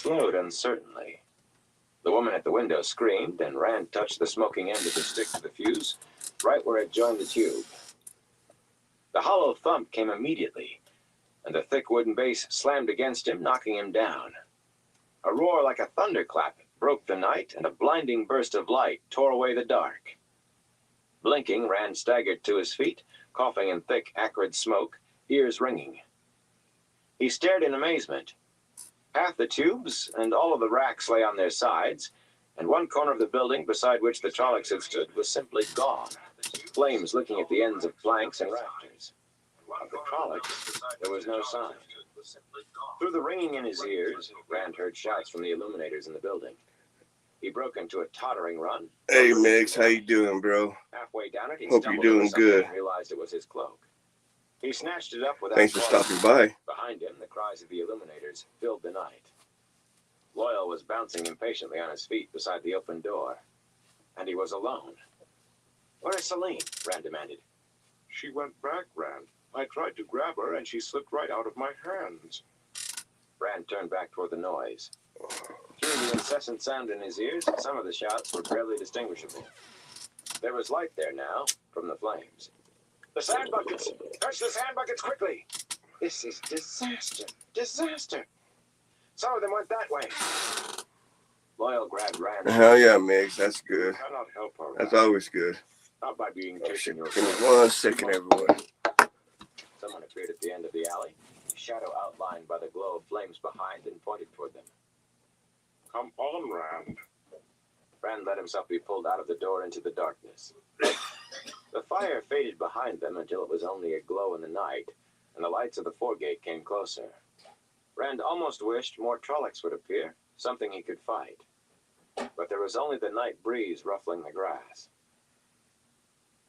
slowed uncertainly. The woman at the window screamed, and Rand touched the smoking end of the stick to the fuse, right where it joined the tube. The hollow thump came immediately, and the thick wooden base slammed against him, knocking him down. A roar like a thunderclap broke the night, and a blinding burst of light tore away the dark. Blinking, Rand staggered to his feet, coughing in thick, acrid smoke, ears ringing. He stared in amazement. Half the tubes and all of the racks lay on their sides, and one corner of the building beside which the Trollocs had stood was simply gone, flames licking at the ends of planks and rafters. Of the Trollocs, there was no sign. Through the ringing in his ears, Rand heard shouts from the illuminators in the building. He broke into a tottering run. Hey, Mix, how you doing, bro? Halfway down it, he Hope you're doing good. and realized it was his cloak. He snatched it up without Thanks for stopping by. Behind him, the cries of the illuminators filled the night. Loyal was bouncing impatiently on his feet beside the open door, and he was alone. Where is Celine? Rand demanded. She went back, Rand. I tried to grab her, and she slipped right out of my hands. Rand turned back toward the noise. Through the incessant sound in his ears, some of the shouts were barely distinguishable. There was light there now, from the flames. The sand buckets! Touch the sand buckets quickly! This is disaster! Disaster! Some of them went that way. Loyal grabbed Rand. Hell yeah, Mix, that's good. You cannot help her, That's Rand. always good. Not by being taken Give yourself. me 1 second, everyone. Someone appeared at the end of the alley, a shadow outlined by the glow of flames behind, and pointed toward them. Come on, Rand. Rand let himself be pulled out of the door into the darkness. The fire faded behind them until it was only a glow in the night, and the lights of the foregate came closer. Rand almost wished more Trollocs would appear, something he could fight. But there was only the night breeze ruffling the grass.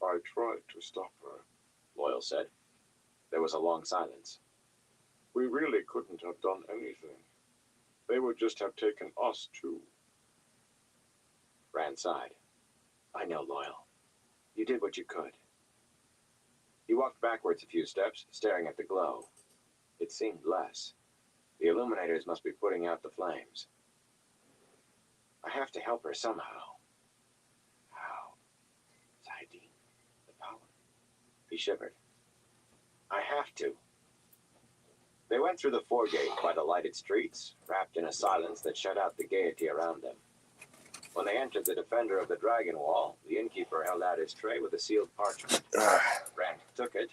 I tried to stop her. Loyal said. There was a long silence. We really couldn't have done anything. They would just have taken us too. Rand sighed. I know, Loyal. You did what you could. He walked backwards a few steps, staring at the glow. It seemed less. The illuminators must be putting out the flames. I have to help her somehow. How? Saidin, the power. He shivered. I have to. They went through the foregate by the lighted streets, wrapped in a silence that shut out the gaiety around them. When they entered the defender of the Dragon Wall, the innkeeper held out his tray with a sealed parchment. Rand took it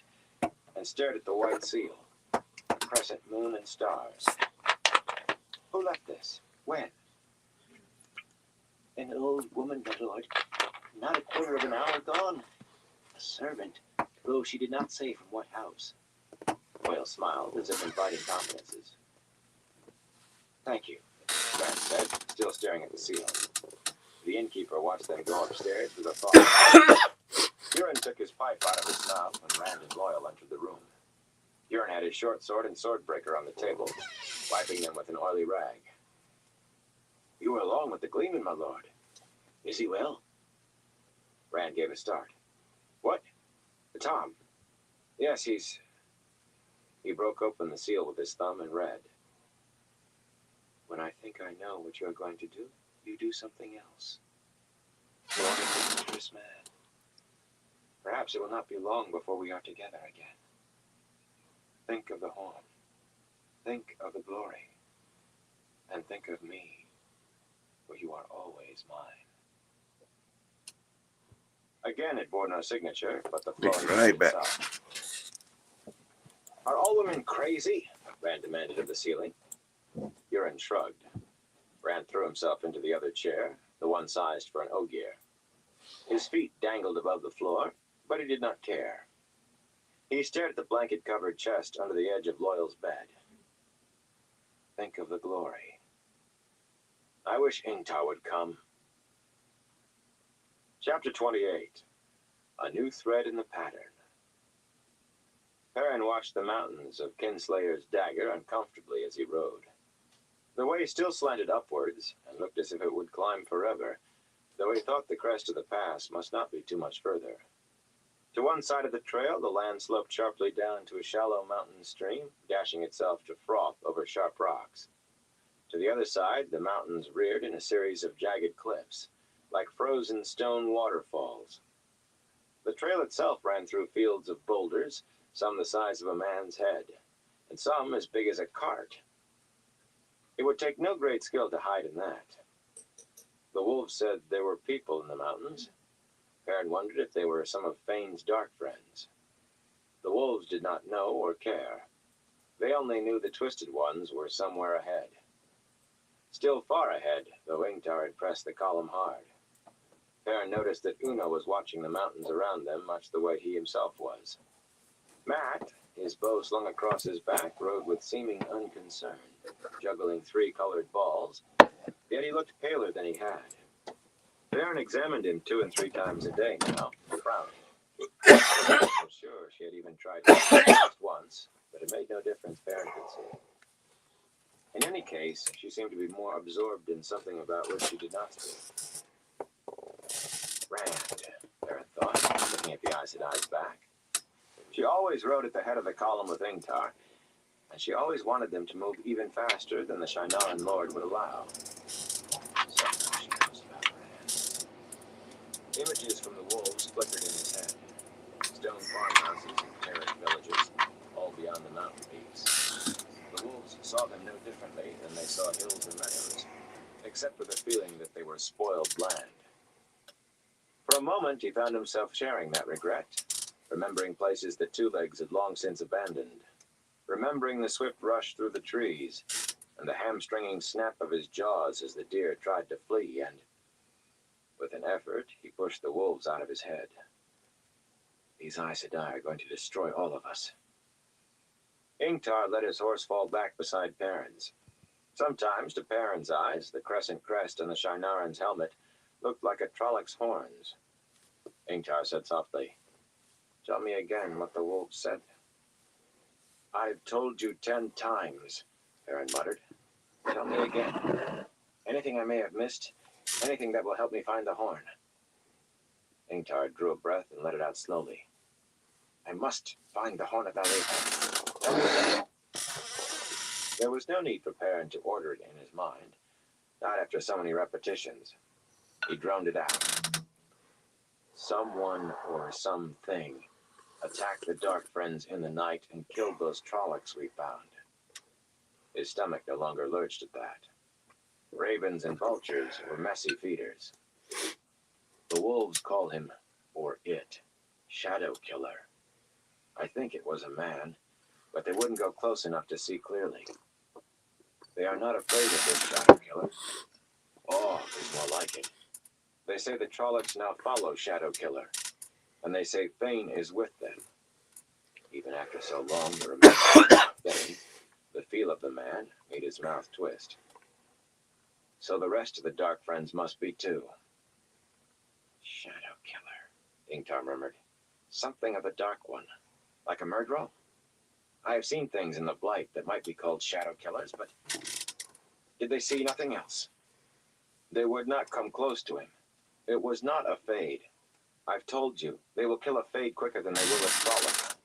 and stared at the white seal. A crescent moon and stars. Who left this? When? An old woman, my lord. Not a quarter of an hour gone. A servant, though she did not say from what house. Loyal smiled, as if inviting confidences. Thank you, Rand said, still staring at the ceiling. The innkeeper watched them go upstairs with a thought. Huron took his pipe out of his mouth when Rand and Loyal entered the room. Huron had his short sword and swordbreaker on the table, wiping them with an oily rag. You were along with the Gleeman, my lord. Is he well? Rand gave a start. What? Tom? Yes, he's... He broke open the seal with his thumb and read. When I think I know what you are going to do, you do something else. You are a dangerous man. Perhaps it will not be long before we are together again. Think of the horn. Think of the glory. And think of me, for you are always mine. Again, it bore no signature, but the flowing right back. itself. Are all women crazy? Rand demanded of the ceiling. Huron shrugged. Rand threw himself into the other chair, the one sized for an ogier. His feet dangled above the floor, but he did not care. He stared at the blanket-covered chest under the edge of Loyal's bed. Think of the glory. I wish Ingtar would come. Chapter 28. A new thread in the pattern. Perrin watched the mountains of Kinslayer's dagger uncomfortably as he rode. The way still slanted upwards and looked as if it would climb forever, though he thought the crest of the pass must not be too much further. To one side of the trail, the land sloped sharply down to a shallow mountain stream, dashing itself to froth over sharp rocks. To the other side, the mountains reared in a series of jagged cliffs, like frozen stone waterfalls. The trail itself ran through fields of boulders, some the size of a man's head, and some as big as a cart. It would take no great skill to hide in that. The wolves said there were people in the mountains. Perrin wondered if they were some of Fane's dark friends. The wolves did not know or care. They only knew the Twisted Ones were somewhere ahead. Still far ahead, though Ingtar had pressed the column hard. Perrin noticed that Una was watching the mountains around them much the way he himself was. Matt, his bow slung across his back, rode with seeming unconcern, juggling 3 colored balls, yet he looked paler than he had. Perrin examined him 2 and 3 times a day now, frowning. I'm sure she had even tried to just once, but it made no difference Perrin could see. In any case, she seemed to be more absorbed in something about which she did not speak. Rand, Perrin thought, looking at the Aes Sedai's back. She always rode at the head of the column with Ingtar, and she always wanted them to move even faster than the Shienaran Lord would allow. Somehow she knows about Rand. Images from the wolves flickered in his head. Stone farmhouses and terraced villages, all beyond the mountain peaks. The wolves saw them no differently than they saw hills and meadows, except for the feeling that they were spoiled land. For a moment, he found himself sharing that regret, remembering places that Two Legs had long since abandoned, remembering the swift rush through the trees, and the hamstringing snap of his jaws as the deer tried to flee, and, with an effort, he pushed the wolves out of his head. These Aes Sedai are going to destroy all of us. Ingtar let his horse fall back beside Perrin's. Sometimes, to Perrin's eyes, the crescent crest on the Shienaran's helmet looked like a Trollocs' horns. Ingtar said softly, "Tell me again what the wolves said." "I've told you 10 times, Perrin muttered. "Tell me again. Anything I may have missed, anything that will help me find the horn." Ingtar drew a breath and let it out slowly. "I must find the horn of Alethar. Tell me again." There was no need for Perrin to order it in his mind, not after so many repetitions. He droned it out. Someone or something attacked the Dark Friends in the night and killed those Trollocs we found. His stomach no longer lurched at that. Ravens and vultures were messy feeders. The wolves call him, or it, Shadow Killer. I think it was a man, but they wouldn't go close enough to see clearly. They are not afraid of this Shadow Killer. Awe is more like it. They say the Trollocs now follow Shadow Killer, and they say Fane is with them. Even after so long, the remembrance of Fane, the feel of the man, made his mouth twist. So the rest of the Dark Friends must be too. Shadow Killer, Ingtar murmured. Something of the Dark One. Like a Murdral? I have seen things in the Blight that might be called Shadow Killers, but did they see nothing else? They would not come close to him. It was not a Fade. I've told you, they will kill a Fade quicker than they will a Trolloc,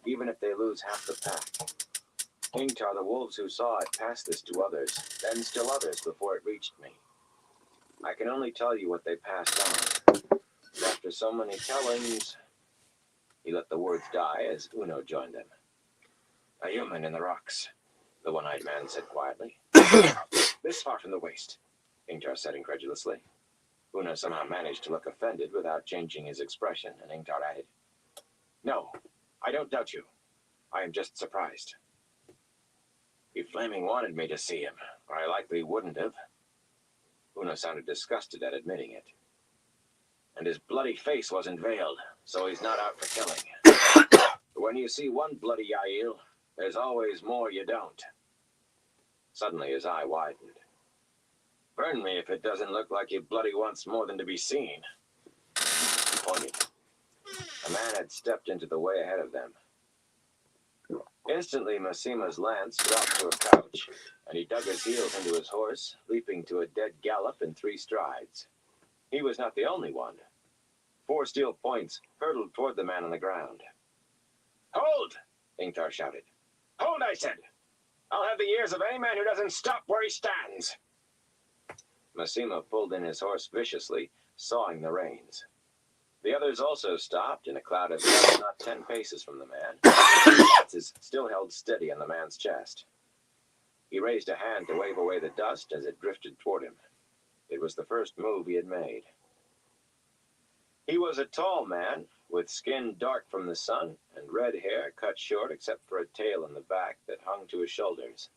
even if they lose half the pack. Ingtar, the wolves who saw it passed this to others, then still others before it reached me. I can only tell you what they passed on. And after so many tellings, he let the words die as Uno joined them. A human in the rocks, the one-eyed man said quietly. This far from the waist, Ingtar said incredulously. Uno somehow managed to look offended without changing his expression, and Ingtar added, No, I don't doubt you. I am just surprised. He flaming wanted me to see him, or I likely wouldn't have. Uno sounded disgusted at admitting it. And his bloody face wasn't veiled, so he's not out for killing. But when you see one bloody Aiel, there's always more you don't. Suddenly his eye widened. Burn me if it doesn't look like he bloody wants more than to be seen. He pointed. A man had stepped into the way ahead of them. Instantly, Massima's lance dropped to a couch, and he dug his heels into his horse, leaping to a dead gallop in 3 strides. He was not the only one. 4 steel points hurtled toward the man on the ground. Hold! Ingtar shouted. Hold, I said! I'll have the ears of any man who doesn't stop where he stands. Massima pulled in his horse viciously, sawing the reins. The others also stopped in a cloud of dust not 10 paces from the man. His still held steady on the man's chest. He raised a hand to wave away the dust as it drifted toward him. It was the first move he had made. He was a tall man, with skin dark from the sun and red hair cut short except for a tail in the back that hung to his shoulders.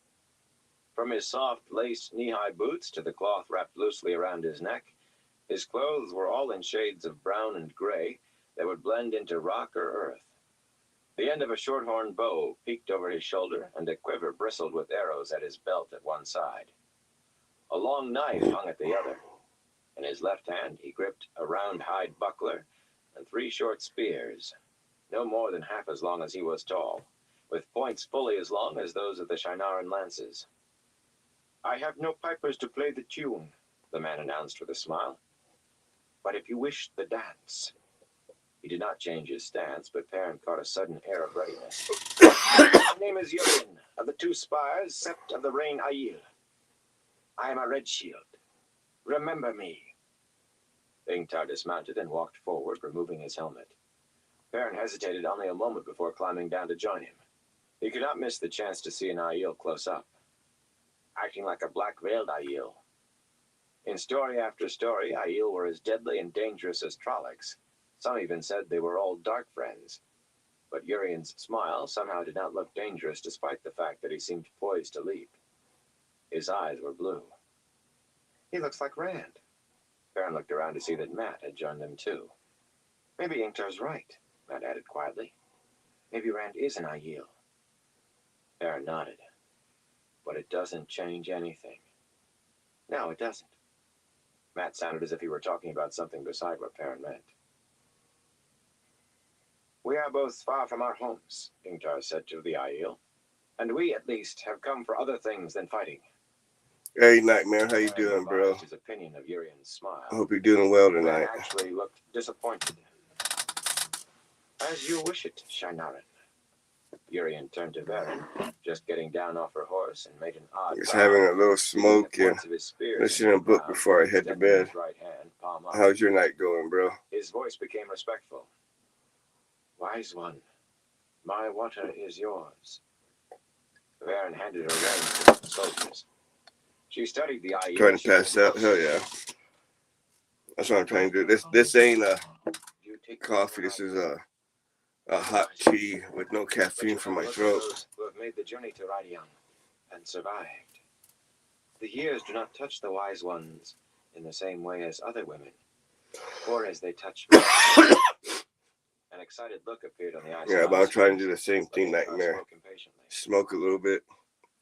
From his soft lace knee-high boots to the cloth wrapped loosely around his neck, his clothes were all in shades of brown and gray that would blend into rock or earth. The end of a short-horn bow peeked over his shoulder, and a quiver bristled with arrows at his belt at one side. A long knife hung at the other. In his left hand, he gripped a round hide buckler and 3 short spears, no more than half as long as he was tall, with points fully as long as those of the Shinaran lances. "I have no pipers to play the tune," the man announced with a smile. "But if you wish the dance." He did not change his stance, but Perrin caught a sudden air of readiness. "My name is Yurin, of the 2 Spires, Sept of the Rain Aiel. I am a red shield. Remember me." Ingtar dismounted and walked forward, removing his helmet. Perrin hesitated only a moment before climbing down to join him. He could not miss the chance to see an Aiel close up. Acting like a black-veiled Aiel. In story after story, Aiel were as deadly and dangerous as Trollocs. Some even said they were all dark friends. But Urian's smile somehow did not look dangerous despite the fact that he seemed poised to leap. His eyes were blue. "He looks like Rand." Perrin looked around to see that Matt had joined them too. "Maybe Ingtar's right," Matt added quietly. "Maybe Rand is an Aiel." Perrin nodded. "But it doesn't change anything." "No, it doesn't." Matt sounded as if he were talking about something beside what Perrin meant. "We are both far from our homes," Ingtar said to the Aiel. "And we, at least, have come for other things than fighting." Hey, Nightmare, how you Perrin doing, bro? revised his opinion of Urian's smile. I hope you're doing well The man tonight. actually looked disappointed. "As you wish it, Shinaran." Urian turned to Perrin, just getting down off her horse, and made an odd Just bow, having a little keeping the smoke and points of his spears listening to a into the book ground, before I head to extending bed. his right hand, palm up. How's your night going, bro? His voice became respectful. "Wise one, my water is yours." Perrin handed her reins to the soldiers. She studied the Aiel. Trying to pass out? Hell yeah. That's what I'm trying to do. This ain't a coffee. This is a hot tea with no caffeine for my throat. Who have made the journey to Radian and survived. The years do not touch the wise ones in the same way as other women, or as they touch me. An excited look appeared on the eyes. Yeah, of but I'm Isis, trying to do the same but thing, Ingtar Nightmare. spoke impatiently. Smoke a little bit,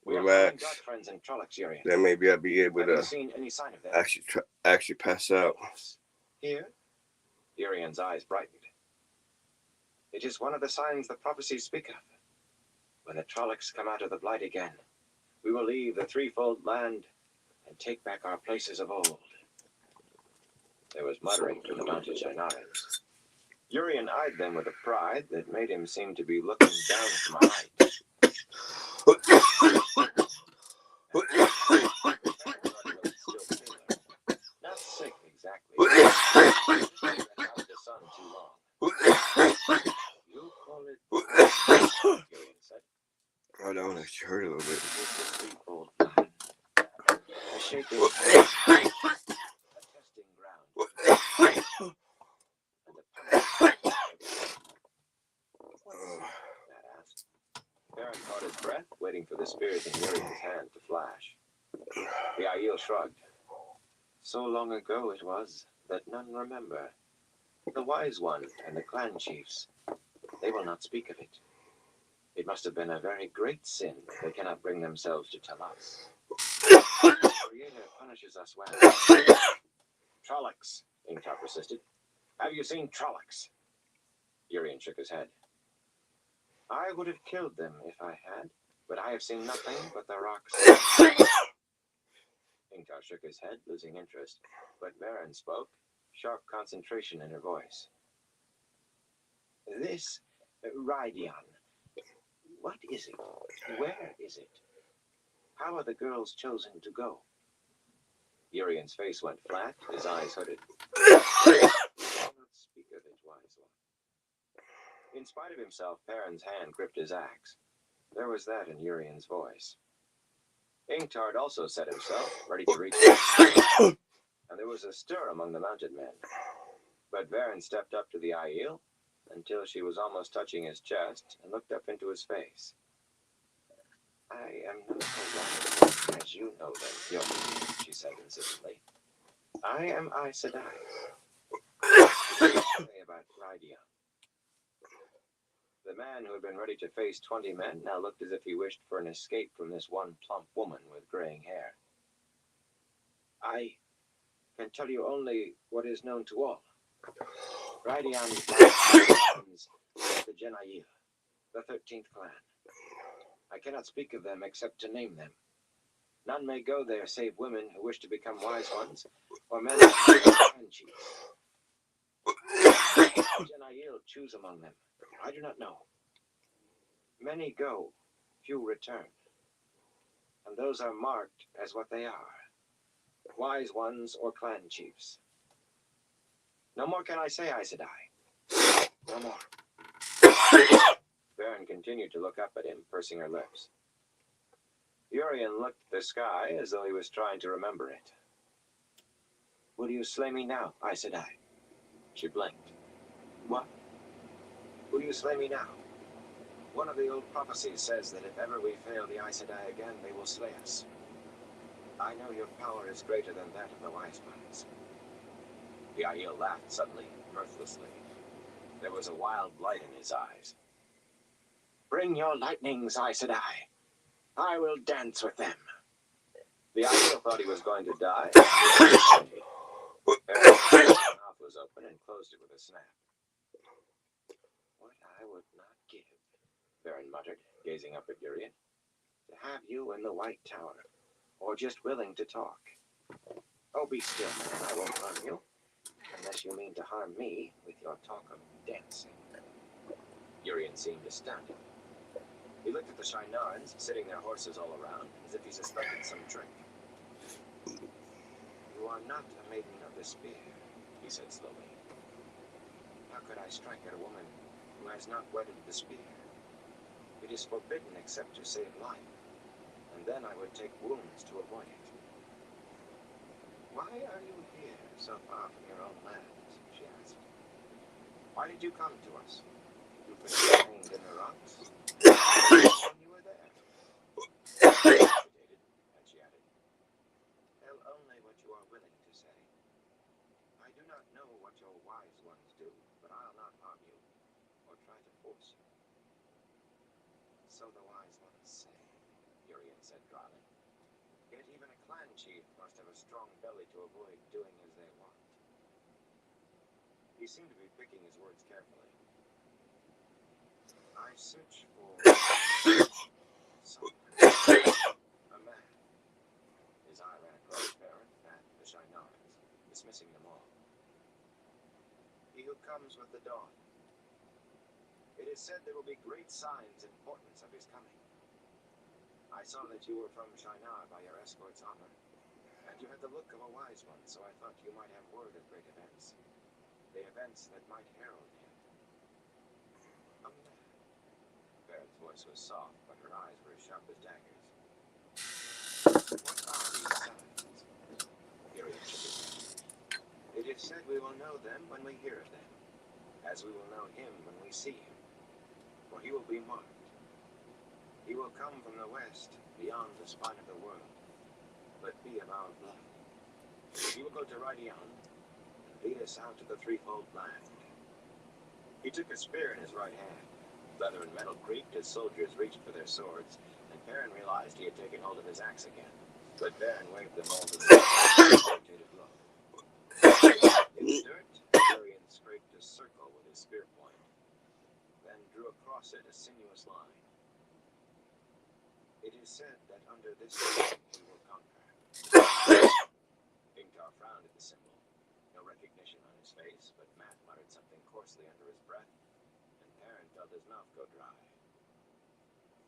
"We are finding dark relax. friends in Trollocs, Urian. Then maybe I'll be able Have you to seen any sign of them?" actually pass out. "Yes. Here?" Urian's eyes brightened. "It is one of the signs the prophecies speak of. When the Trollocs come out of the Blight again, we will leave the threefold land and take back our places of old." There was muttering from the mounted Shinarans. Urian eyed them with a pride that made him seem to be looking down from a height. Not sick exactly. Been out of the sun too long. "You call it," Urian said. Hold on, it hurt a little bit. "It is the threefold plan. A shaping place, a testing ground, and a punishment. What is it?" Matt asked. Perrin caught his breath, waiting for the spears in Urian's hand to flash. The Aiel shrugged. "So long ago it was that none remember. The wise one and the clan chiefs, they will not speak of it. It must have been a very great sin that they cannot bring themselves to tell us. The Creator punishes us well." "Trollocs," Ingtar persisted. "Have you seen Trollocs?" Urian shook his head. "I would have killed them if I had, but I have seen nothing but the rocks." Ingtar shook his head, losing interest, but Perrin spoke, sharp concentration in her voice. "This Radian, what is it? Where is it?" How are the girls chosen to go? Urian's face went flat, his eyes hooded. Do not speak of it, wise one. In spite of himself, Perrin's hand gripped his axe. There was that in Urian's voice. Ingtard also set himself, ready to reach out, and there was a stir among the mounted men. But Varen stepped up to the Aiel until she was almost touching his chest and looked up into his face. I am not so wise as you know them, Yomi, she said insistently. I am Aes Sedai. What do you say about Rhydian? The man who had been ready to face 20 men now looked as if he wished for an escape from this one plump woman with graying hair. I can tell you only what is known to all. Rhydian is the Genaiel, the 13th clan. I cannot speak of them except to name them. None may go there save women who wish to become wise ones, or men who clan chiefs. Genaiel choose among them. I do not know. Many go, few return. And those are marked as what they are. Wise ones or clan chiefs. No more can I say, Aes Sedai. No more. Varen continued to look up at him, pursing her lips. Urian looked at the sky as though he was trying to remember it. Will you slay me now, Aes Sedai? She blinked. What? Will you slay me now? One of the old prophecies says that if ever we fail the Aes Sedai again, they will slay us. I know your power is greater than that of the wise ones. The Aiel laughed suddenly, mirthlessly. There was a wild light in his eyes. Bring your lightnings, Aes Sedai. I will dance with them. The Aiel thought he was going to die. His mouth was open and closed it with a snap. What I would not give, Varen muttered, gazing up at Urian, to have you in the White Tower, or just willing to talk. Oh, be still, man, I won't harm you, unless you mean to harm me with your talk of dancing. Urian seemed astounded. He looked at the Shienarans, sitting their horses all around, as if he suspected some trick. You are not a maiden of the spear, he said slowly. How could I strike at a woman who has not wedded the spear? It is forbidden except to save life, and then I would take wounds to avoid it. Why are you here, so far from your own lands? She asked. Why did you come to us? You've been trained in the rocks? When you were there. And she added, tell only what you are willing to say. I do not know what your wise ones do, but I'll not harm you, or try to force you. So the wise ones say, Urian said dryly. Yet even a clan chief must have a strong belly to avoid doing as they want. He seemed to be picking his words carefully. I search for someone. A man. His eye ran across Perrin and the Shienarans, dismissing them all. He who comes with the dawn. It is said there will be great signs and portents of his coming. I saw that you were from Shinar by your escort's honor, and you had the look of a wise one, so I thought you might have word of great events. The events that might herald him. A man. Perrin's voice was soft, but her eyes were as sharp as daggers. What are these signs? Urian shook his head. It is said we will know them when we hear of them, as we will know him when we see him. For he will be marked. He will come from the west, beyond the spine of the world, but be of our blood. He will go to Rhydian, and lead us out to the threefold land. He took a spear in his right hand. Leather and metal creaked as soldiers reached for their swords, and Perrin realized he had taken hold of his axe again. But Varen waved them all to the rotated blow. In the dirt, Urian scraped a circle with his spear point, then drew across it a sinuous line. It is said that under this line he will conquer. Ingtar frowned at the symbol. No recognition on his face, but Matt muttered something coarsely under his breath, and Perrin felt his mouth go dry.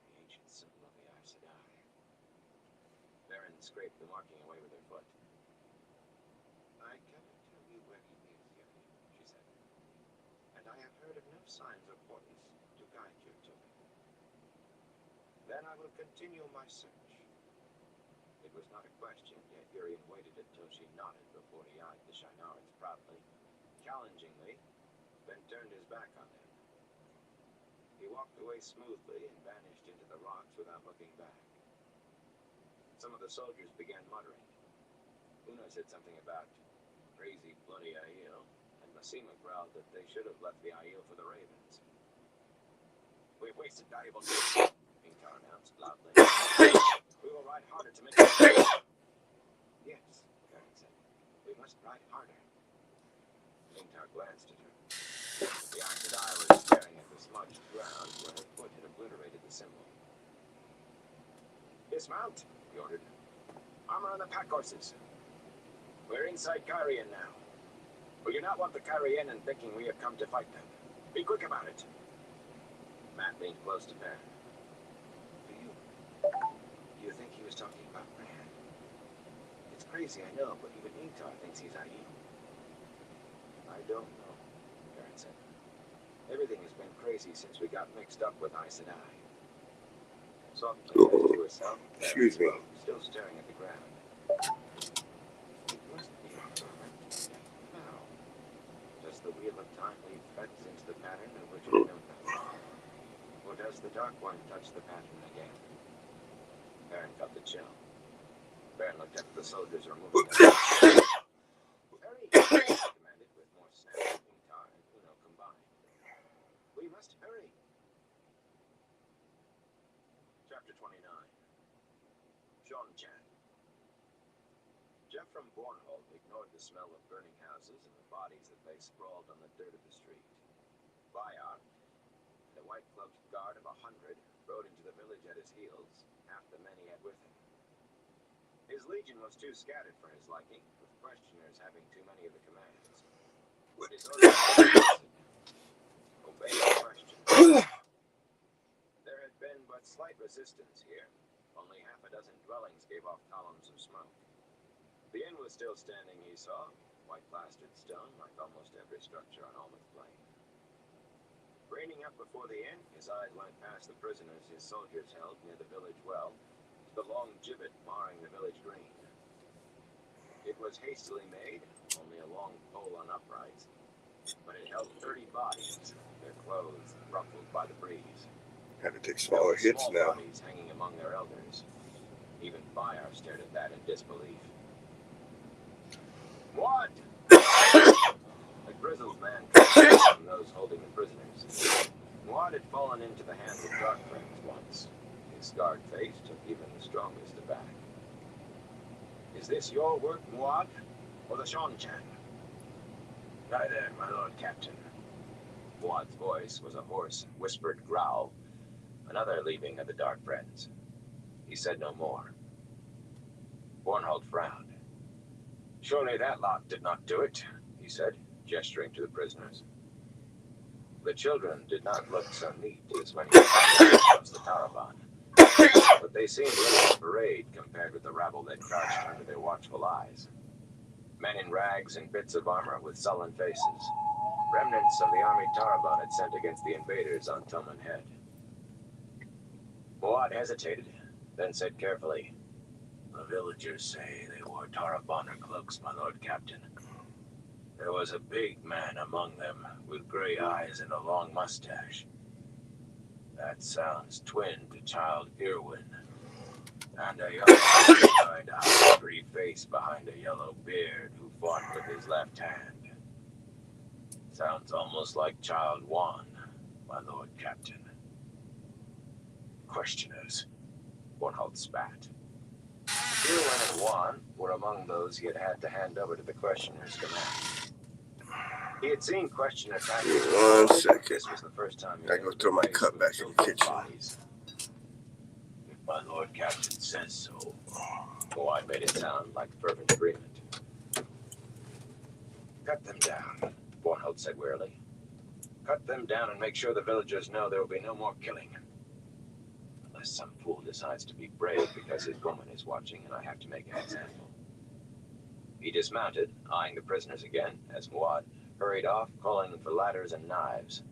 The ancient symbol of the Aes Sedai. scraped the marking away with her foot. I cannot tell you where he is yet, she said, and I have heard of no signs or portents to guide you to him. Then I will continue my search. It was not a question, yet Urian waited until she nodded before he eyed the Shinarans proudly, challengingly, then turned his back on them. He walked away smoothly and vanished into the rocks without looking back. Some of the soldiers began muttering. Una said something about crazy bloody Aiel, and Massima growled that they should have left the Aiel for the ravens. We've wasted valuable time, Ingtar announced loudly. We will ride harder to make it. Yes, Karen said. We must ride harder. Ingtar glanced at her. The Aes Sedai was staring at the smudged ground where her foot had obliterated the symbol. Dismount, he ordered. Armor on the pack horses. We're inside Cairhien now. We do not want the Cairhien thinking we have come to fight them. Be quick about it. Matt leaned close to Perrin. Do you think he was talking about Rand? It's crazy, I know, but even Ingtar thinks he's Aiel. I don't know, Perrin said. Everything has been crazy since we got mixed up with Aes Sedai. Softly said to herself, Excuse me. still staring at the ground. It must be a perfect now. Does the wheel of time leave threads into the pattern of which we don't know? Or does the Dark One touch the pattern again? Perrin felt the chill. Perrin looked up at the soldiers removing them. Hurry! He commanded with more snap than Ingtar and Uno combined. We must hurry. Chapter 29. Seanchan. Jeff from Bornhold ignored the smell of burning houses and the bodies that lay sprawled on the dirt of the street. Bayar, and a white-cloaked guard of 100, rode into the village at his heels, half the men he had with him. His legion was too scattered for his liking, with questioners having too many of the commands. But his orders obey the question. There had been but slight resistance here. Only half a dozen dwellings gave off columns of smoke. The inn was still standing, he saw, white-plastered stone like almost every structure on Almouth Plain. Reining up before the inn, his eyes went past the prisoners his soldiers held near the village well, to the long gibbet marring the village green. It was hastily made, only a long pole on uprights, but it held 30 bodies, their clothes ruffled by the breeze. Had to take smaller hits small now. bodies hanging among their elders. Even Bayar stared at that in disbelief. What? A grizzled man from those holding the prisoners. Muad had fallen into the hands of dark friends once. His scarred face took even the strongest aback. Is this your work, Muad, or the Seanchan? Neither, my lord captain. Muad's voice was a hoarse, whispered growl. Another leaving of the dark friends. He said no more. Bornhold frowned. Surely that lot did not do it, he said, gesturing to the prisoners. The children did not look so neat as when he was the Taraban, but they seemed like a parade compared with the rabble that crouched under their watchful eyes. Men in rags and bits of armor with sullen faces, remnants of the army Taraban had sent against the invaders on Toman Head. Muad hesitated, then said carefully, the villagers say they wore Tarabaner cloaks, my lord captain. There was a big man among them, with gray eyes and a long mustache. That sounds twin to Child Irwin. And a young kind of hungry face behind a yellow beard who fought with his left hand. Sounds almost like Child Juan, my lord captain. Questioners. Bornhold spat. Irwin and Juan were among those he had had to hand over to the questioner's command. He had seen questioner tactics. 1 second. This was the first time he I go throw my cup back in the kitchen. Bodies. If my lord captain says so. Muad made it sound like fervent agreement. Cut them down, Bornhold said wearily. Cut them down and make sure the villagers know there will be no more killing. unless some fool decides to be brave because his woman is watching and I have to make an example. He dismounted, eyeing the prisoners again, as Muad hurried off, calling for ladders and knives.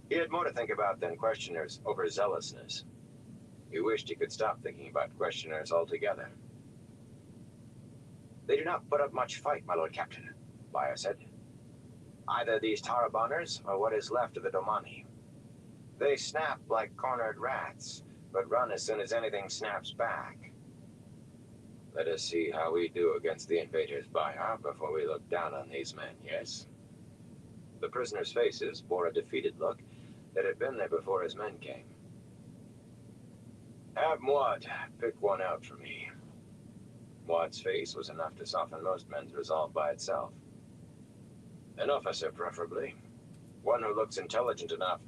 He had more to think about than questioners' overzealousness. He wished he could stop thinking about questioners altogether. They do not put up much fight, my lord captain, Baya said. Either these Taraboners or what is left of the Domani. They snap like cornered rats, but run as soon as anything snaps back. Let us see how we do against the invaders, Baya, before we look down on these men, yes? The prisoners' faces bore a defeated look that had been there before his men came. Have Muad pick one out for me. Muad's face was enough to soften most men's resolve by itself. An officer, preferably. One who looks intelligent enough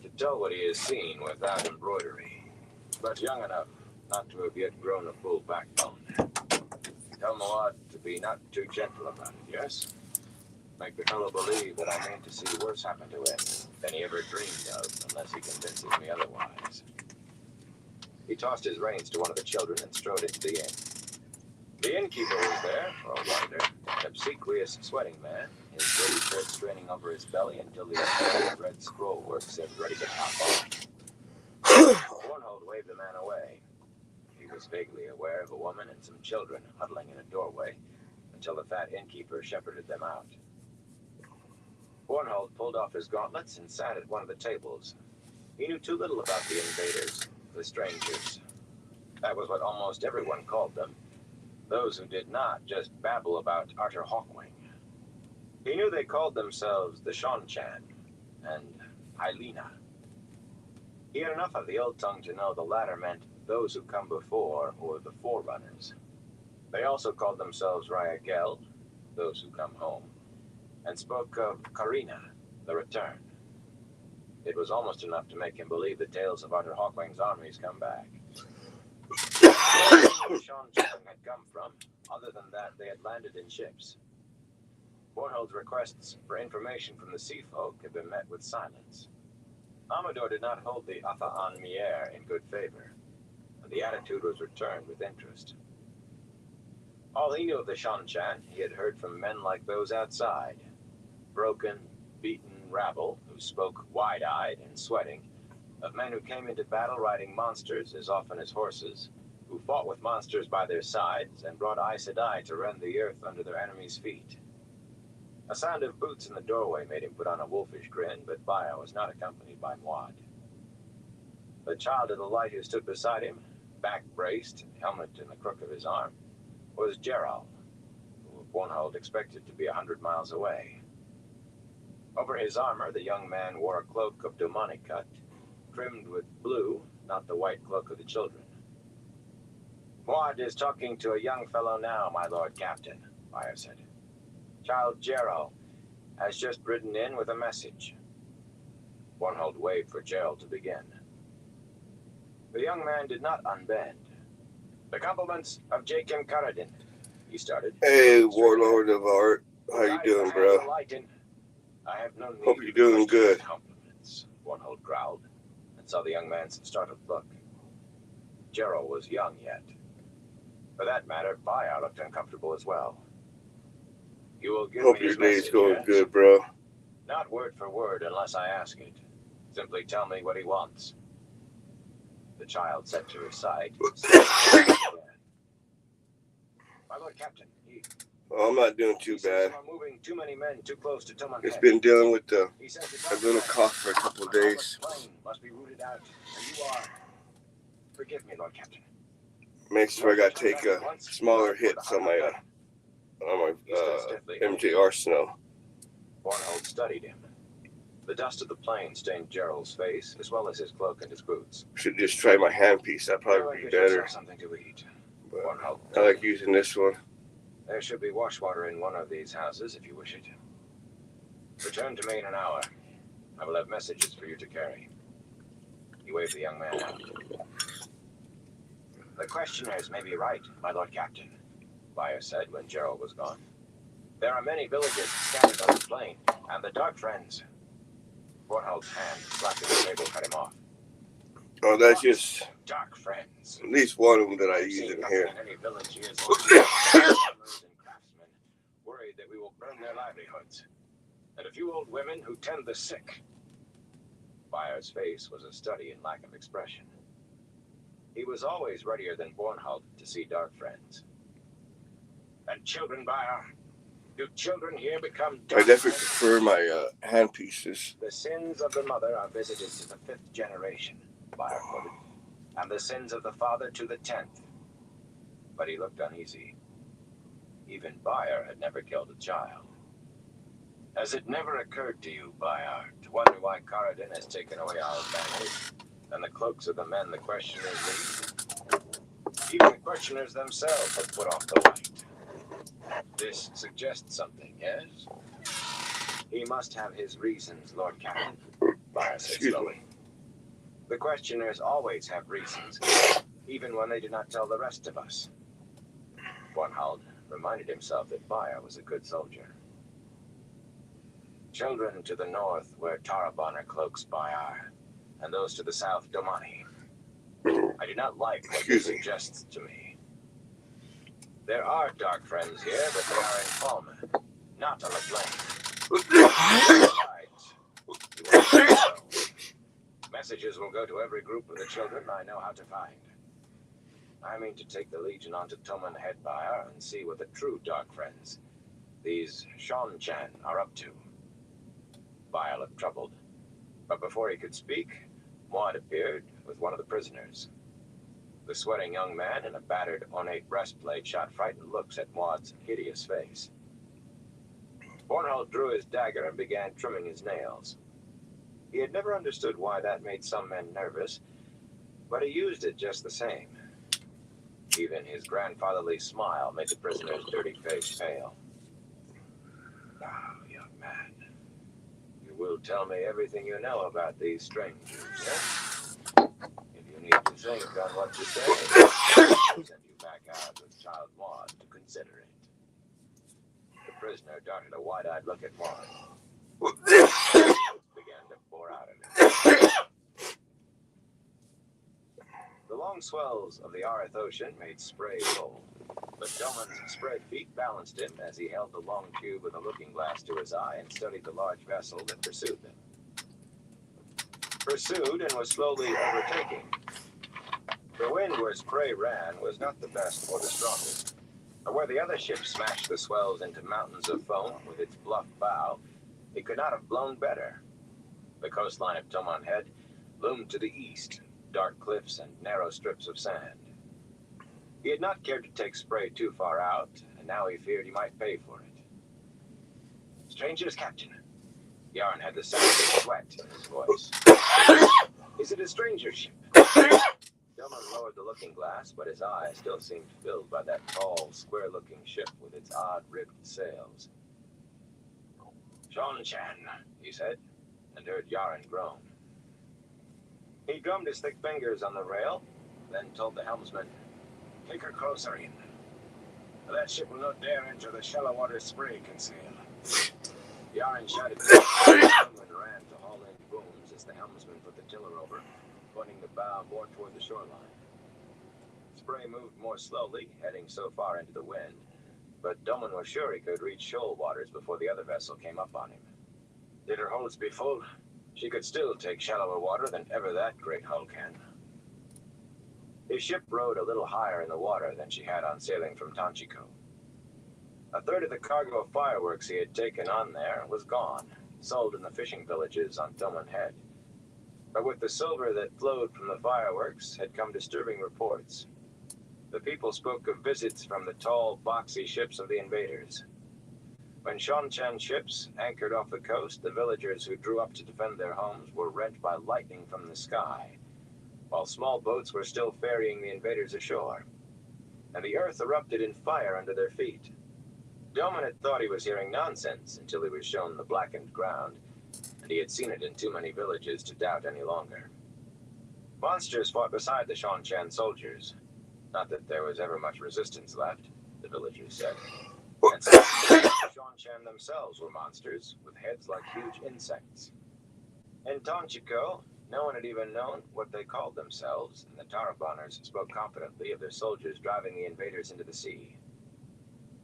to tell what he has seen without embroidery, but young enough not to have yet grown a full backbone. Tell Muad to be not too gentle about it, yes? Make the fellow believe that I mean to see worse happen to him than he ever dreamed of, unless he convinces me otherwise. He tossed his reins to one of the children and strode into the inn. The innkeeper was there, for a wonder, an obsequious, sweating man, his dirty shirt straining over his belly until the red scroll work seemed ready to pop off. Bornhold waved the man away. He was vaguely aware of a woman and some children huddling in a doorway until the fat innkeeper shepherded them out. Bornhold pulled off his gauntlets and sat at one of the tables. He knew too little about the invaders, the strangers. That was what almost everyone called them. Those who did not just babble about Arthur Hawkwing. He knew they called themselves the Seanchan and Hyena. He had enough of the old tongue to know the latter meant those who come before, or the forerunners. They also called themselves Ryagel, those who come home, and spoke of Karina, the return. It was almost enough to make him believe the tales of Arthur Hawkwing's armies come back. Where Seanchan had come from, other than that they had landed in ships. Bornhold's requests for information from the sea folk had been met with silence. Amador did not hold the Atha'an Mier in good favor, and the attitude was returned with interest. All he knew of the Seanchan he had heard from men like those outside. Broken, beaten rabble who spoke wide-eyed and sweating, of men who came into battle riding monsters as often as horses, who fought with monsters by their sides and brought Aes Sedai to rend the earth under their enemies' feet. A sound of boots in the doorway made him put on a wolfish grin, but Baya was not accompanied by Muad. The child of the light who stood beside him, back braced, helmet in the crook of his arm, was Gerald, who Bornhold expected to be 100 miles away. Over his armor, the young man wore a cloak of Domani cut, trimmed with blue, not the white cloak of the children. Muad is talking to a young fellow now, my lord captain, Baya said. Child Gerald has just ridden in with a message. Bornhold waved for Gerald to begin. The young man did not unbend. The compliments of Jakim Karadin, he started. Hey, Warlord of Art. How you doing, bro? I have no need Hope you're doing good. Compliments, Bornhold growled, and saw the young man's startled look. Gerald was young yet. For that matter, Baya looked uncomfortable as well. You will give Hope me your his day's message, going yes? good, bro. Not word for word unless I ask it. Simply tell me what he wants. The child set to his side. My lord captain, Oh, I'm not doing too bad. you are moving too many men too close to Toman It's Head. been dealing with a He says the little Dark cough for a couple of days. Plane must be rooted out, and you are. Forgive me, Lord Captain. Makes sure I gotta take smaller hits on my MJ Arsenal. Bornhold studied him. The dust of the plane stained Gerald's face, as well as his cloak and his boots. Should just try my handpiece. That'd probably be better. Something to eat. But I like using this one. There should be wash water in one of these houses if you wish it. Return to me in an hour. I will have messages for you to carry. He waved the young man out. The questioners may be right, my lord captain, Baya said when Gerald was gone. There are many villages scattered on the plain, and the Dark Friends. Bornhold's hand slapped at the table cut him off. Oh, that's just Dark friends. at least one of them that I I've use seen in nothing here. in any village years old. Farmers and craftsmen, worried that we will burn their livelihoods. And a few old women who tend the sick. Bayer's face was a study in lack of expression. He was always readier than Bornhald to see dark friends. And children, Bayer? Do children here become I dark definitely friends? prefer my handpieces. The sins of the mother are visited to the 5th generation, Bayer quoted, and the sins of the father to the 10th. But he looked uneasy. Even Bayer had never killed a child. Has it never occurred to you, Bayer, to wonder why Karadin has taken away our banners and the cloaks of the men the questioners lead? Even the questioners themselves have put off the white. This suggests something, yes? He must have his reasons, Lord Captain, Bayer said Excuse slowly. The questioners always have reasons, even when they do not tell the rest of us. Bornhald reminded himself that Bayer was a good soldier. Children to the north wear Tarabonner cloaks, Bayer, and those to the south, Domani. I do not like what this Excuse me. suggests to me. There are dark friends here, but they are in Falmouth, not on the plain. Right. Messages will go to every group of the children I know how to find. I mean to take the Legion onto Toman Head, Bayer, and see what the true dark friends, these Sean-Chan, are up to. Bayer looked troubled, but before he could speak, Maud appeared with one of the prisoners. The sweating young man in a battered, ornate breastplate shot frightened looks at Maud's hideous face. Bornhald drew his dagger and began trimming his nails. He had never understood why that made some men nervous, but he used it just the same. Even his grandfatherly smile made the prisoner's dirty face pale. Now, young man, you will tell me everything you know about these strangers, yes? If you need to think on what to say, I'll send you back out with Child Maud to consider it. The prisoner darted a wide-eyed look at Maud. Began to pour out of him. The long swells of the Arith Ocean made Spray roll, but Doman's spread feet balanced him as he held the long tube with a looking glass to his eye and studied the large vessel that pursued them. Pursued and was slowly overtaking. The wind where Spray ran was not the best or the strongest, but where the other ship smashed the swells into mountains of foam with its bluff bow, it could not have blown better. The coastline of Toman Head loomed to the east, dark cliffs and narrow strips of sand. He had not cared to take Spray too far out, and now he feared he might pay for it. Strangers, Captain. Yarn had the sound of sweat in his voice. Is it a stranger ship? Dillman lowered the looking glass, but his eye still seemed filled by that tall, square-looking ship with its odd ribbed sails. Sean-Chan, he said, and heard Yaren groan. He drummed his thick fingers on the rail, then told the helmsman, "Take her closer in. That ship will not dare enter the shallow water Spray can sail." Yaren shouted and ran to haul in booms as the helmsman put the tiller over, pointing the bow more toward the shoreline. Spray moved more slowly, heading so far into the wind, but Doman was sure he could reach shoal waters before the other vessel came up on him. Did her holds be full, she could still take shallower water than ever that great hull can. His ship rode a little higher in the water than she had on sailing from Tanchico. A third of the cargo of fireworks he had taken on there was gone, sold in the fishing villages on Doman Head. But with the silver that flowed from the fireworks had come disturbing reports. The people spoke of visits from the tall, boxy ships of the invaders. When Sean-Chan ships anchored off the coast, the villagers who drew up to defend their homes were rent by lightning from the sky, while small boats were still ferrying the invaders ashore, and the earth erupted in fire under their feet. Doman had thought he was hearing nonsense until he was shown the blackened ground, and he had seen it in too many villages to doubt any longer. Monsters fought beside the Sean-Chan soldiers. Not that there was ever much resistance left, the villagers said. And some the Sean-Chan themselves were monsters, with heads like huge insects. In Tanchico, No one had even known what they called themselves, and the Taraboners spoke confidently of their soldiers driving the invaders into the sea.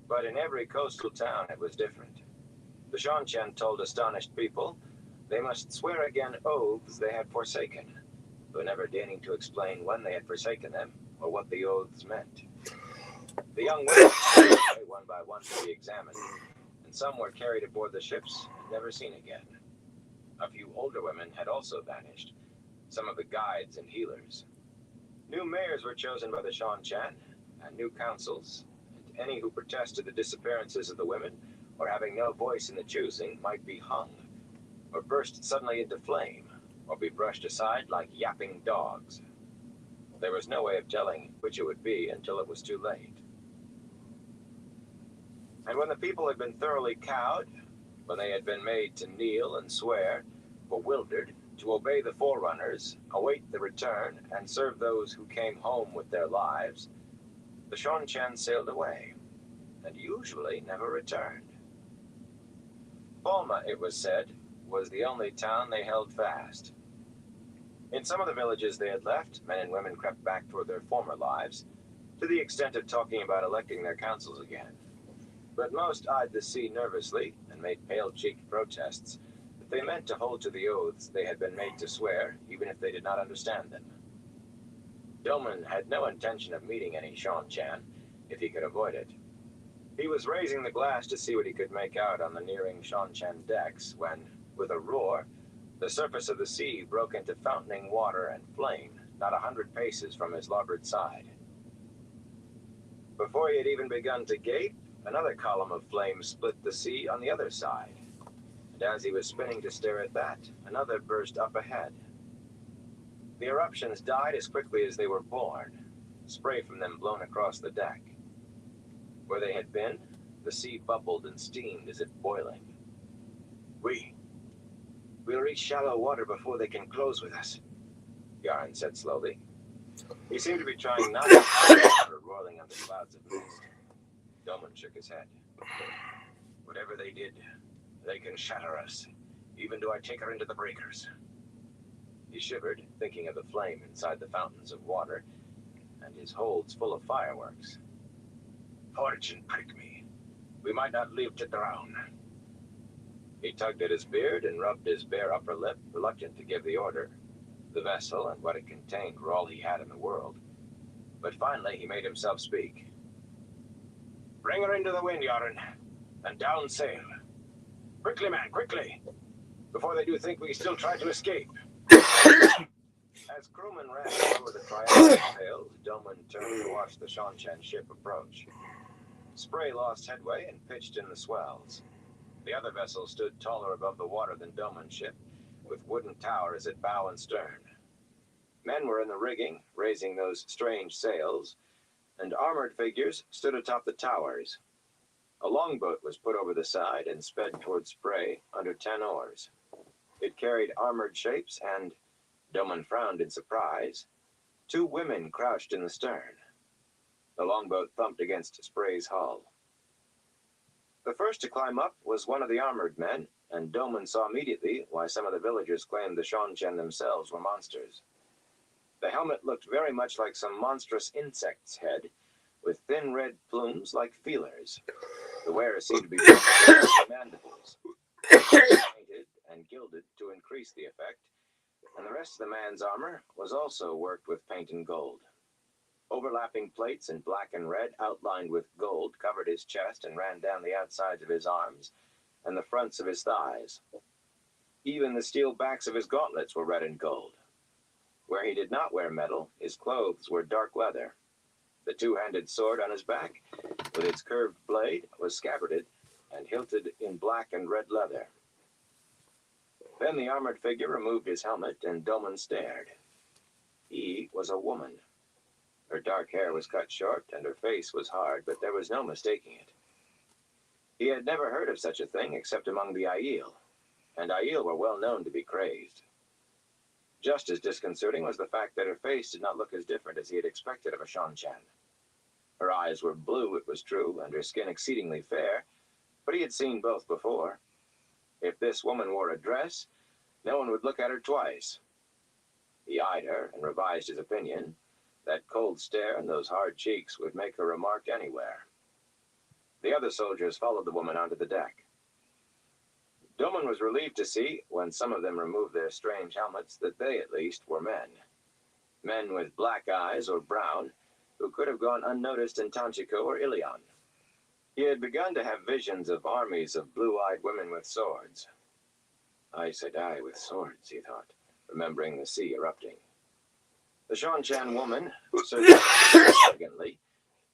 But in every coastal town it was different. The Seanchan told astonished people they must swear again oaths they had forsaken, though never deigning to explain when they had forsaken them or what the oaths meant. The young women were one by one to be examined, and some were carried aboard the ships and never seen again. A few older women had also vanished, some of the guides and healers. New mayors were chosen by the Seanchan, and new councils, and any who protested the disappearances of the women, or having no voice in the choosing, might be hung, or burst suddenly into flame, or be brushed aside like yapping dogs. There was no way of telling which it would be until it was too late. And when the people had been thoroughly cowed, when they had been made to kneel and swear, bewildered, to obey the forerunners, await the return, and serve those who came home with their lives, the Seanchan sailed away, and usually never returned. Palma, it was said, was the only town they held fast. In some of the villages they had left, men and women crept back toward their former lives, to the extent of talking about electing their councils again. But most eyed the sea nervously and made pale-cheeked protests that they meant to hold to the oaths they had been made to swear, even if they did not understand them. Doman had no intention of meeting any Seanchan, if he could avoid it. He was raising the glass to see what he could make out on the nearing Seanchan decks when, with a roar, the surface of the sea broke into fountaining water and flame not 100 paces from his larboard side. Before he had even begun to gape, another column of flame split the sea on the other side, and as he was spinning to stare at that, another burst up ahead. The eruptions died as quickly as they were born, spray from them blown across the deck. Where they had been, the sea bubbled and steamed as if boiling. We'll reach shallow water before they can close with us, Yarn said slowly. He seemed to be trying not to see the water roiling under clouds of mist. Doman shook his head. Whatever they did, they can shatter us, even do I take her into the breakers. He shivered, thinking of the flame inside the fountains of water, and his holds full of fireworks. Fortune prick me. We might not live to drown. He tugged at his beard and rubbed his bare upper lip, reluctant to give the order. The vessel and what it contained were all he had in the world. But finally he made himself speak. Bring her into the wind, Yarn, and down sail. Quickly, man, quickly, before they do think we still try to escape. As crewmen ran over the triangular sails, Doman turned to watch the Seanchan ship approach. Spray lost headway and pitched in the swells. The other vessel stood taller above the water than Doman's ship, with wooden towers at bow and stern. Men were in the rigging, raising those strange sails, and armored figures stood atop the towers. A longboat was put over the side and sped toward Spray under 10 oars. It carried armored shapes and, Doman frowned in surprise, 2 women crouched in the stern. The longboat thumped against Spray's hull. The first to climb up was one of the armored men, and Doman saw immediately why some of the villagers claimed the Seanchan themselves were monsters. The helmet looked very much like some monstrous insect's head, with thin red plumes like feelers. The wearer seemed to be broken mandibles, painted and gilded to increase the effect, and the rest of the man's armor was also worked with paint and gold. Overlapping plates in black and red outlined with gold covered his chest and ran down the outsides of his arms and the fronts of his thighs. Even the steel backs of his gauntlets were red and gold. Where he did not wear metal, his clothes were dark leather. The 2-handed sword on his back, with its curved blade, was scabbarded and hilted in black and red leather. Then the armored figure removed his helmet, and Doman stared. He was a woman. Her dark hair was cut short, and her face was hard, but there was no mistaking it. He had never heard of such a thing except among the Aiel, and Aiel were well known to be crazed. Just as disconcerting was the fact that her face did not look as different as he had expected of a Seanchan. Her eyes were blue, it was true, and her skin exceedingly fair, but he had seen both before. If this woman wore a dress, no one would look at her twice. He eyed her and revised his opinion. That cold stare and those hard cheeks would make her remarked anywhere. The other soldiers followed the woman onto the deck. Doman was relieved to see, when some of them removed their strange helmets, that they, at least, were men. Men with black eyes or brown, who could have gone unnoticed in Tanchico or Ilion. He had begun to have visions of armies of blue-eyed women with swords. Aes Sedai with swords, he thought, remembering the sea erupting. The Seanchan woman searched arrogantly,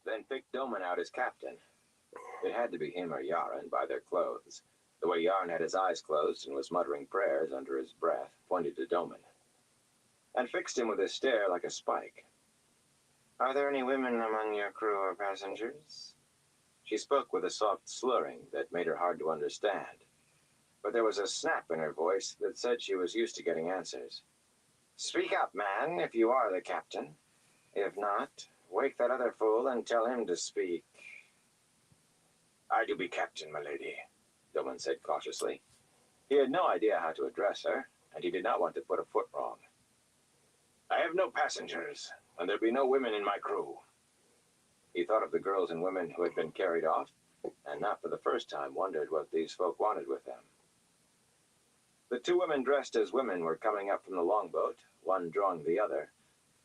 then picked Doman out as captain. It had to be him or Yaren by their clothes. The way Yarn had his eyes closed and was muttering prayers under his breath pointed to Doman, and fixed him with a stare like a spike. "Are there any women among your crew or passengers?" She spoke with a soft slurring that made her hard to understand, but there was a snap in her voice that said she was used to getting answers. "Speak up, man, if you are the captain. If not, wake that other fool and tell him to speak." "I do be captain, my lady," Doman said cautiously. He had no idea how to address her, and he did not want to put a foot wrong. "I have no passengers, and there be no women in my crew." He thought of the girls and women who had been carried off, and not for the first time wondered what these folk wanted with them. The two women dressed as women were coming up from the longboat, one drawing the other,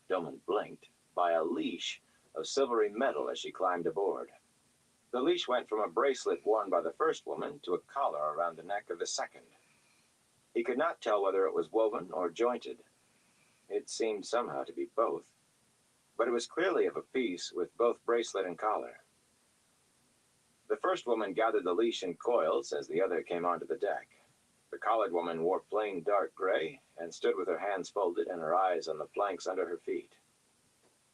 Doman blinked, by a leash of silvery metal as she climbed aboard. The leash went from a bracelet worn by the first woman to a collar around the neck of the second. He could not tell whether it was woven or jointed. It seemed somehow to be both, but it was clearly of a piece with both bracelet and collar. The first woman gathered the leash in coils as the other came onto the deck. The collared woman wore plain dark gray and stood with her hands folded and her eyes on the planks under her feet.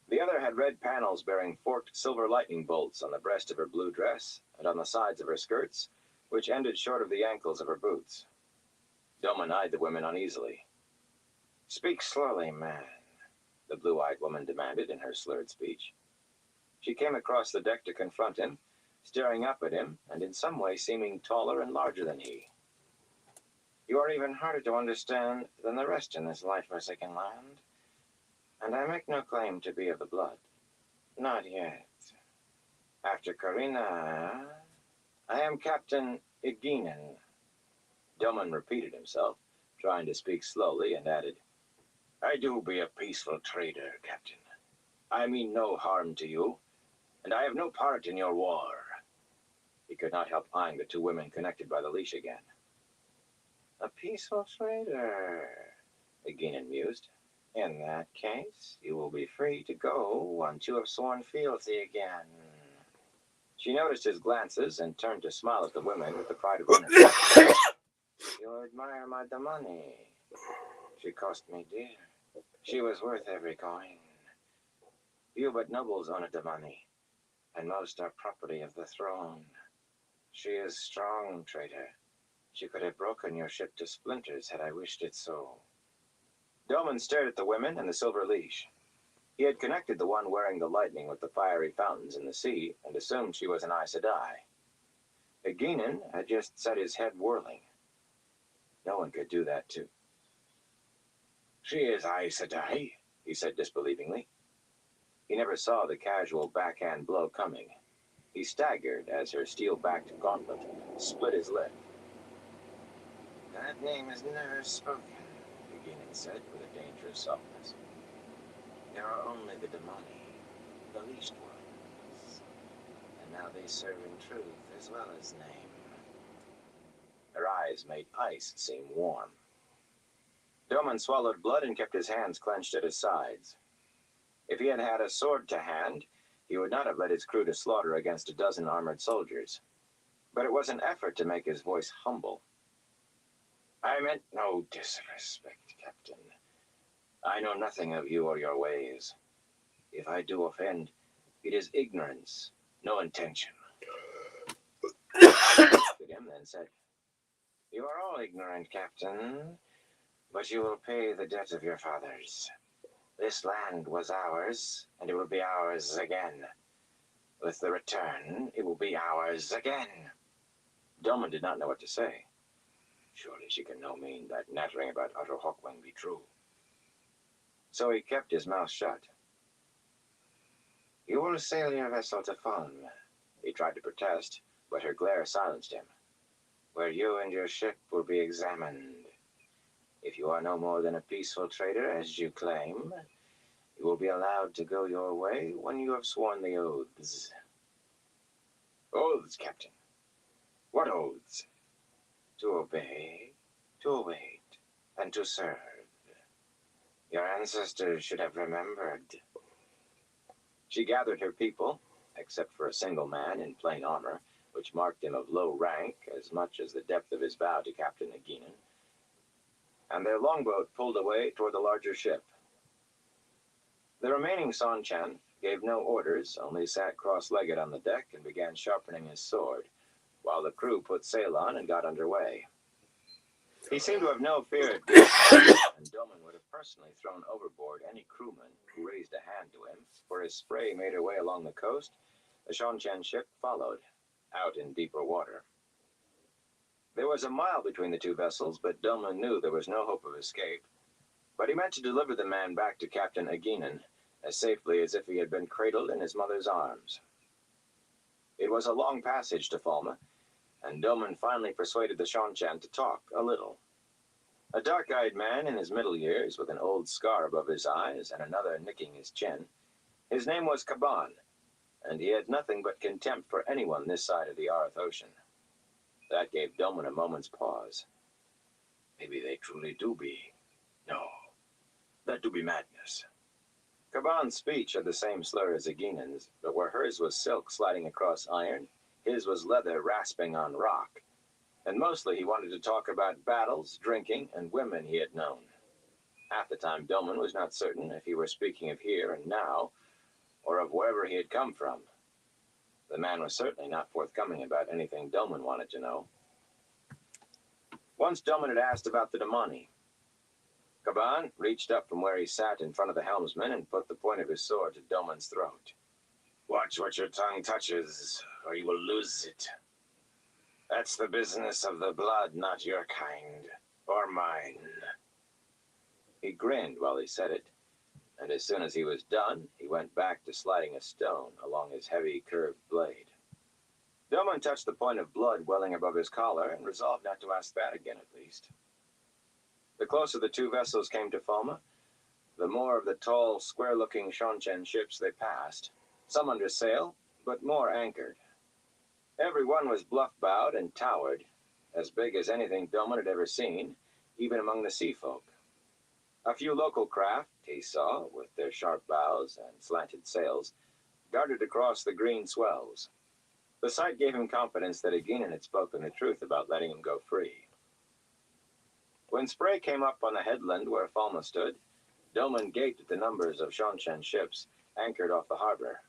The other had red panels bearing forked silver lightning bolts on the breast of her blue dress and on the sides of her skirts, which ended short of the ankles of her boots. Doman eyed the women uneasily. "Speak slowly, man," the blue-eyed woman demanded in her slurred speech. She came across the deck to confront him, staring up at him and in some way seeming taller and larger than he. "You are even harder to understand than the rest in this light-forsaken land. And I make no claim to be of the blood. Not yet. After Karina, I am Captain Eginen." Doman repeated himself, trying to speak slowly, and added, "I do be a peaceful trader, Captain. I mean no harm to you, and I have no part in your war." He could not help eyeing the two women connected by the leash again. "A peaceful trader," Eginen mused. "In that case, you will be free to go once you have sworn fealty again." She noticed his glances and turned to smile at the women with the pride of ownership. "You admire my damani. She cost me dear. She was worth every coin. Few but nobles own a damani, and most are property of the throne. She is strong, traitor. She could have broken your ship to splinters had I wished it so." Doman stared at the women and the silver leash. He had connected the one wearing the lightning with the fiery fountains in the sea and assumed she was an Aes Sedai. Eginen had just set his head whirling. No one could do that too. "She is Aes Sedai," he said disbelievingly. He never saw the casual backhand blow coming. He staggered as her steel-backed gauntlet split his lip. "That name is never spoken," Eginen said with a dangerous softness. "There are only the damani, the leashed ones, and now they serve in truth as well as name." Her eyes made ice seem warm. Doman swallowed blood and kept his hands clenched at his sides. If he had had a sword to hand, he would not have led his crew to slaughter against a dozen armored soldiers. But it was an effort to make his voice humble. "I meant no disrespect, Captain. I know nothing of you or your ways. If I do offend, it is ignorance, no intention." He looked at him, then said, "You are all ignorant, Captain, but you will pay the debt of your fathers. This land was ours, and it will be ours again. With the return, it will be ours again." Doman did not know what to say. Surely she can no mean that nattering about Utter Hawkwing be true. So he kept his mouth shut. You will sail your vessel to Falm. He tried to protest, but her glare silenced him. Where you and your ship will be examined. If you are no more than a peaceful trader, as you claim, you will be allowed to go your way when you have sworn the oaths. Oaths, Captain. What oaths? To obey, to await, and to serve. Your ancestors should have remembered. She gathered her people, except for a single man in plain armor, which marked him of low rank as much as the depth of his bow to Captain Ageenan, and their longboat pulled away toward the larger ship. The remaining Seanchan gave no orders, only sat cross-legged on the deck and began sharpening his sword, while the crew put sail on and got under way. He seemed to have no fear at and Doman would have personally thrown overboard any crewman who raised a hand to him, for as Spray made her way along the coast, the Seanchan ship followed, out in deeper water. There was a mile between the two vessels, but Doman knew there was no hope of escape. But he meant to deliver the man back to Captain Ageenan as safely as if he had been cradled in his mother's arms. It was a long passage to Falma, and Doman finally persuaded the Seanchan to talk a little. A dark-eyed man in his middle years, with an old scar above his eyes and another nicking his chin. His name was Kaban, and he had nothing but contempt for anyone this side of the Arth Ocean. That gave Doman a moment's pause. Maybe they truly do be. No, that do be madness. Kaban's speech had the same slur as Ageenan's, but where hers was silk sliding across iron, his was leather rasping on rock. And mostly he wanted to talk about battles, drinking, and women he had known. Half the time Doman was not certain if he were speaking of here and now, or of wherever he had come from. The man was certainly not forthcoming about anything Doman wanted to know. Once Doman had asked about the Damani. Kaban reached up from where he sat in front of the helmsman and put the point of his sword to Doman's throat. Watch what your tongue touches, or you will lose it. That's the business of the blood, not your kind, or mine. He grinned while he said it, and as soon as he was done, he went back to sliding a stone along his heavy, curved blade. Doman touched the point of blood welling above his collar and resolved not to ask that again, at least. The closer the two vessels came to Falma, the more of the tall, square-looking Seanchan ships they passed, some under sail, but more anchored. Every one was bluff-bowed and towered, as big as anything Doman had ever seen, even among the sea folk. A few local craft, he saw, with their sharp bows and slanted sails, darted across the green swells. The sight gave him confidence that Ageenan had spoken the truth about letting him go free. When Spray came up on the headland where Falma stood, Doman gaped at the numbers of Seanchan ships anchored off the harbor.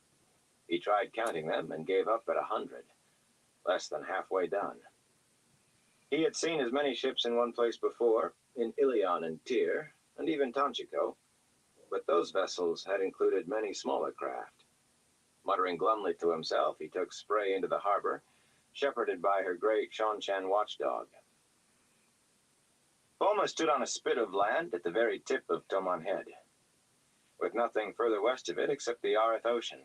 He tried counting them and gave up at 100, less than halfway done. He had seen as many ships in one place before, in Ilion and Tyr, and even Tanchico, but those vessels had included many smaller craft. Muttering glumly to himself, he took Spray into the harbor, shepherded by her great Seanchan watchdog. Falma stood on a spit of land at the very tip of Toman Head, with nothing further west of it except the Arth Ocean.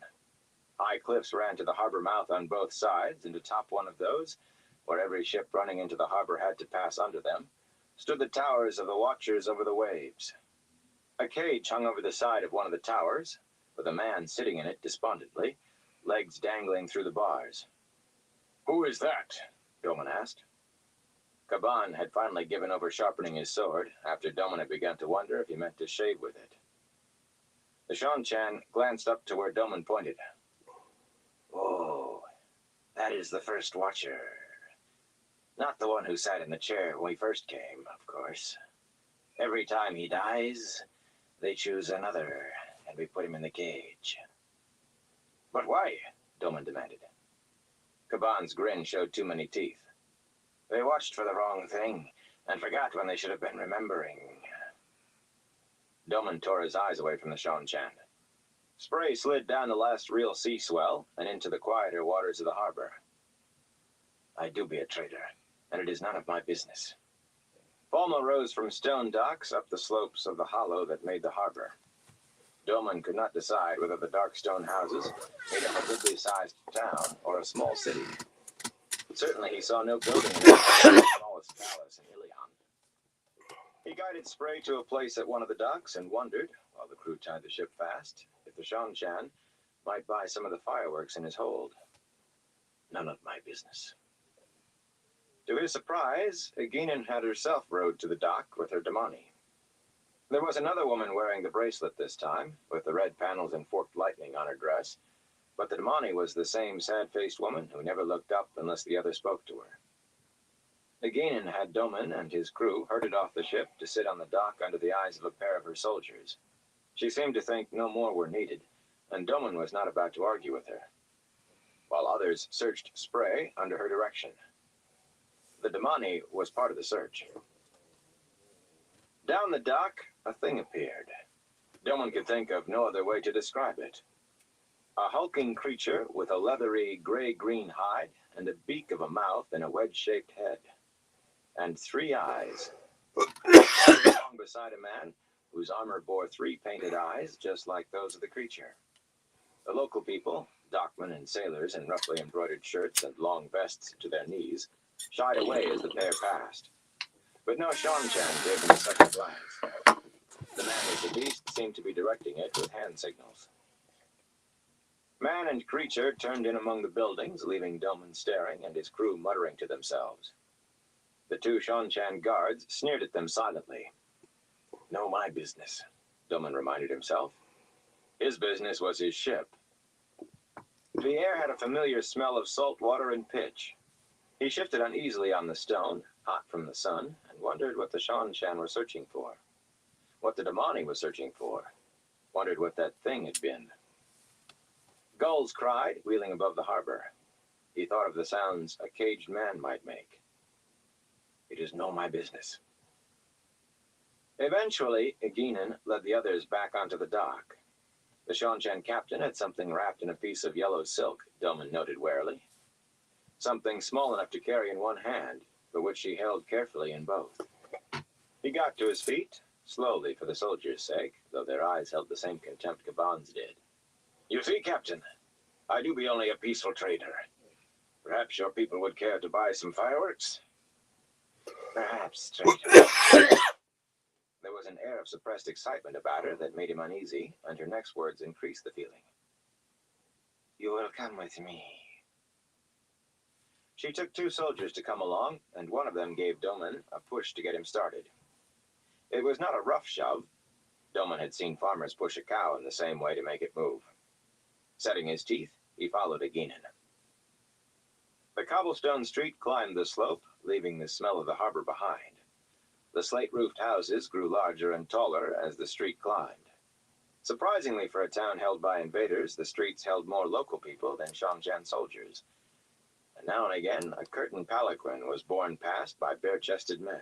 High cliffs ran to the harbor mouth on both sides, and atop one of those, where every ship running into the harbor had to pass under them, stood the towers of the Watchers over the Waves. A cage hung over the side of one of the towers, with a man sitting in it despondently, legs dangling through the bars. "Who is that?" Doman asked. Kaban had finally given over sharpening his sword, after Doman had begun to wonder if he meant to shave with it. The Seanchan glanced up to where Doman pointed. "Oh, that is the first Watcher. Not the one who sat in the chair when we first came, of course. Every time he dies, they choose another, and we put him in the cage." "But why?" Doman demanded. Kaban's grin showed too many teeth. "They watched for the wrong thing, and forgot when they should have been remembering." Doman tore his eyes away from the Seanchan. Spray slid down the last real sea swell and into the quieter waters of the harbor. "I do be a trader, and it is none of my business." Falma rose from stone docks up the slopes of the hollow that made the harbor. Doman could not decide whether the dark stone houses made up a goodly-sized town or a small city. Certainly he saw no building in the smallest palace in Ilion. He guided Spray to a place at one of the docks and wondered, while the crew tied the ship fast, if the Shanshan might buy some of the fireworks in his hold. None of my business. To his surprise, Eginin had herself rowed to the dock with her Damani. There was another woman wearing the bracelet this time, with the red panels and forked lightning on her dress, but the Damani was the same sad-faced woman who never looked up unless the other spoke to her. Eginin had Doman and his crew herded off the ship to sit on the dock under the eyes of a pair of her soldiers. She seemed to think no more were needed, and Doman was not about to argue with her, while others searched Spray under her direction. The Damani was part of the search. Down the dock, a thing appeared. Doman could think of no other way to describe it. A hulking creature with a leathery gray-green hide and a beak of a mouth and a wedge-shaped head. And 3 eyes. Along beside a man whose armor bore 3 painted eyes just like those of the creature. The local people, dockmen and sailors in roughly embroidered shirts and long vests to their knees, shied away as the pair passed. But no Shanshan gave them a second glance. The man with the beast seemed to be directing it with hand signals. Man and creature turned in among the buildings, leaving Doman staring and his crew muttering to themselves. The 2 Shanshan guards sneered at them silently. No, my business, Doman reminded himself. His business was his ship. The air had a familiar smell of salt water and pitch. He shifted uneasily on the stone, hot from the sun, and wondered what the Shanshan were searching for. What the Damani was searching for. Wondered what that thing had been. Gulls cried, wheeling above the harbor. He thought of the sounds a caged man might make. It is no my business. Eventually, Eginin led the others back onto the dock. The Shanshan captain had something wrapped in a piece of yellow silk, Doman noted warily. Something small enough to carry in one hand, but which he held carefully in both. He got to his feet, slowly for the soldiers' sake, though their eyes held the same contempt Gaban's did. You see, Captain, I do be only a peaceful trader. Perhaps your people would care to buy some fireworks? Perhaps, trader. There was an air of suppressed excitement about her that made him uneasy, and her next words increased the feeling. You will come with me. She took 2 soldiers to come along, and one of them gave Doman a push to get him started. It was not a rough shove. Doman had seen farmers push a cow in the same way to make it move. Setting his teeth, he followed Eginin. The cobblestone street climbed the slope, leaving the smell of the harbor behind. The slate-roofed houses grew larger and taller as the street climbed. Surprisingly for a town held by invaders, the streets held more local people than Shanshan soldiers. And now and again, a curtained palanquin was borne past by bare-chested men.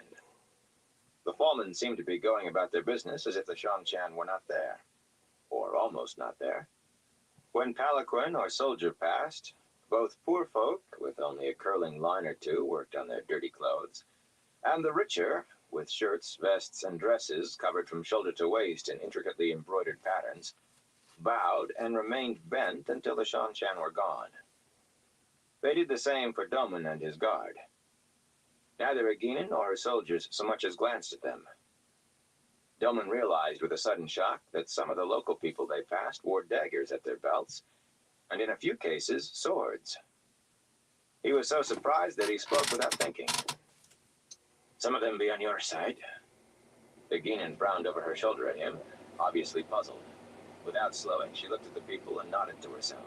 The foremen seemed to be going about their business as if the Shanshan were not there, or almost not there. When palanquin or soldier passed, both poor folk, with only a curling line or 2, worked on their dirty clothes, and the richer, with shirts, vests, and dresses covered from shoulder to waist in intricately embroidered patterns, bowed and remained bent until the Shanshan were gone. They did the same for Doman and his guard. Neither Eginin or her soldiers so much as glanced at them. Doman realized with a sudden shock that some of the local people they passed wore daggers at their belts, and in a few cases, swords. He was so surprised that he spoke without thinking. Some of them be on your side. Eginin frowned over her shoulder at him, obviously puzzled. Without slowing, she looked at the people and nodded to herself.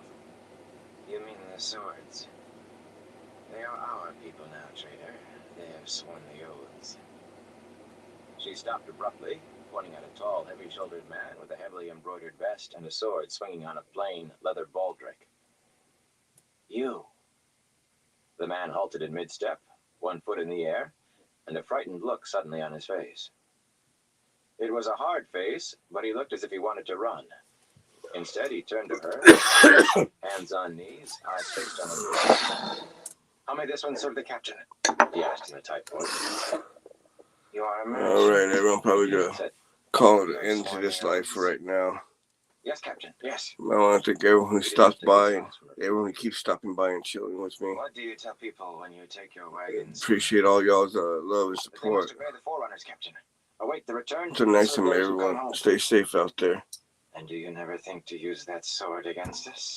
You mean the swords? They are our people now, trader. They have sworn the oaths. She stopped abruptly, pointing at a tall, heavy-shouldered man with a heavily embroidered vest and a sword swinging on a plain, leather baldric. You. The man halted in mid-step, 1 foot in the air, and a frightened look suddenly on his face. It was a hard face, but he looked as if he wanted to run. Instead, he turned to her, hands on knees, eyes fixed on the floor. How may this one serve the captain? He asked in a tight voice. You are a merchant. All right, everyone, probably gonna call it an end to this life for right now. Yes, Captain. Yes. I want to thank everyone who stops by and everyone who keeps stopping by and chilling with me. What do you tell people when you take your wagons? Appreciate all y'all's love and The thing is support. to obey the Forerunners, Captain. Await the return. So nice to of meet those who come everyone. home. Stay safe out there. And do you never think to use that sword against us?